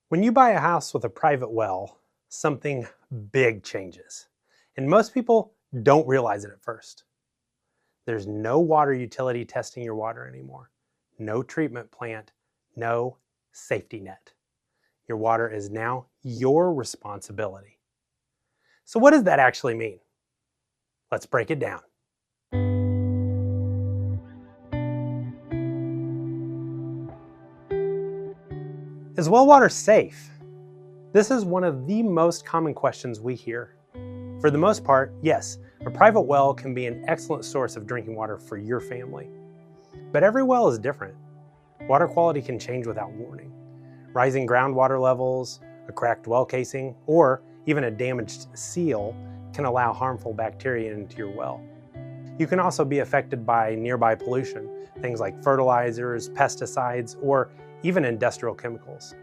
When you buy a house with a private well, something big changes. And most people don't realize it at first. There's no water utility testing your water anymore. No treatment plant, no safety net. Your water is now your responsibility. So what does that actually mean? Let's break it down. Is well water safe? This is one of the most common questions we hear. For the most part, yes, a private well can be an excellent source of drinking water for your family. But every well is different. Water quality can change without warning. Rising groundwater levels, a cracked well casing, or even a damaged seal can allow harmful bacteria into your well. You can also be affected by nearby pollution, things like fertilizers, pesticides, or even industrial chemicals.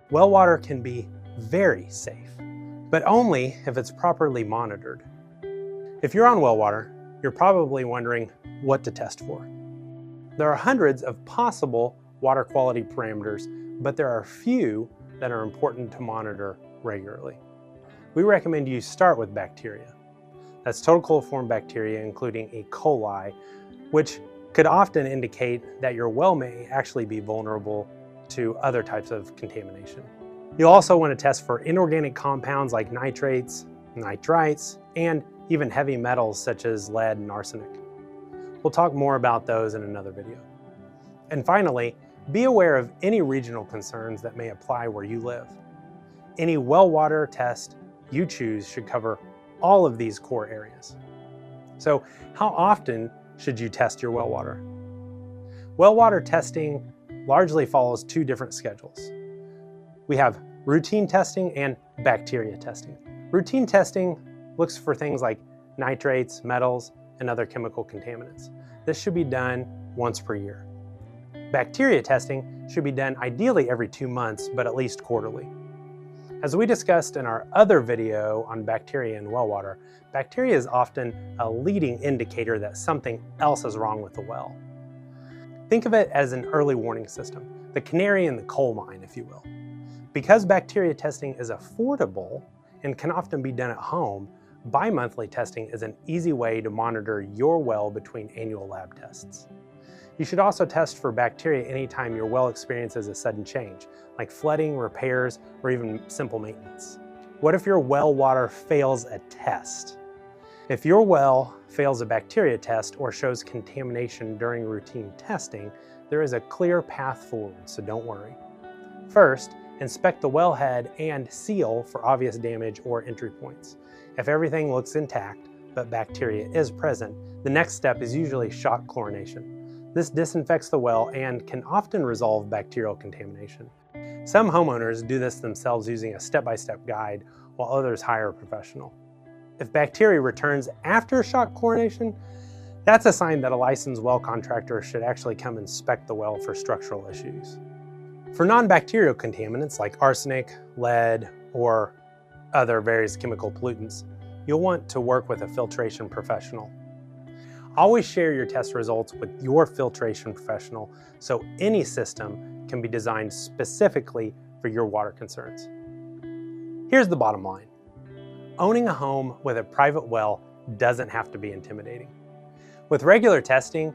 Well water can be very safe, but only if it's properly monitored. If you're on well water, you're probably wondering what to test for. There are hundreds of possible water quality parameters, but there are few that are important to monitor regularly. We recommend you start with bacteria. That's total coliform bacteria, including E. coli, which could often indicate that your well may actually be vulnerable to other types of contamination. You'll also want to test for inorganic compounds like nitrates, nitrites, and even heavy metals such as lead and arsenic. We'll talk more about those in another video. And finally, be aware of any regional concerns that may apply where you live. Any well water test you choose should cover all of these core areas. So, how often should you test your well water? Well water testing largely follows two different schedules. We have routine testing and bacteria testing. Routine testing looks for things like nitrates, metals, and other chemical contaminants. This should be done once per year. Bacteria testing should be done ideally every 2 months, but at least quarterly. As we discussed in our other video on bacteria in well water, bacteria is often a leading indicator that something else is wrong with the well. Think of it as an early warning system, the canary in the coal mine, if you will. Because bacteria testing is affordable and can often be done at home, bi-monthly testing is an easy way to monitor your well between annual lab tests. You should also test for bacteria anytime your well experiences a sudden change, like flooding, repairs, or even simple maintenance. What if your well water fails a test? If your well fails a bacteria test or shows contamination during routine testing, there is a clear path forward, so don't worry. First, inspect the wellhead and seal for obvious damage or entry points. If everything looks intact, but bacteria is present, the next step is usually shock chlorination. This disinfects the well and can often resolve bacterial contamination. Some homeowners do this themselves using a step-by-step guide, while others hire a professional. If bacteria returns after shock chlorination, that's a sign that a licensed well contractor should actually come inspect the well for structural issues. For non-bacterial contaminants like arsenic, lead, or other various chemical pollutants, you'll want to work with a filtration professional. Always share your test results with your filtration professional so any system can be designed specifically for your water concerns. Here's the bottom line. Owning a home with a private well doesn't have to be intimidating. With regular testing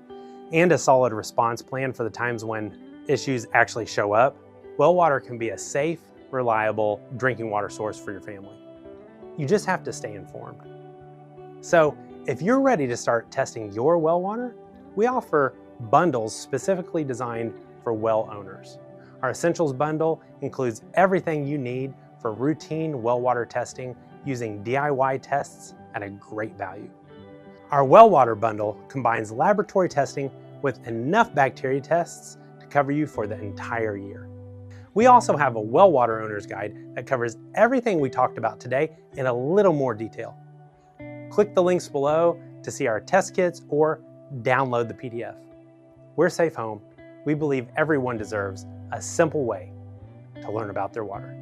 and a solid response plan for the times when issues actually show up, well water can be a safe, reliable drinking water source for your family. You just have to stay informed. So, if you're ready to start testing your well water, we offer bundles specifically designed for well owners. Our Essentials bundle includes everything you need for routine well water testing using DIY tests at a great value. Our well water bundle combines laboratory testing with enough bacteria tests to cover you for the entire year. We also have a well water owner's guide that covers everything we talked about today in a little more detail. Click the links below to see our test kits or download the PDF. We're Safe Home. We believe everyone deserves a simple way to learn about their water.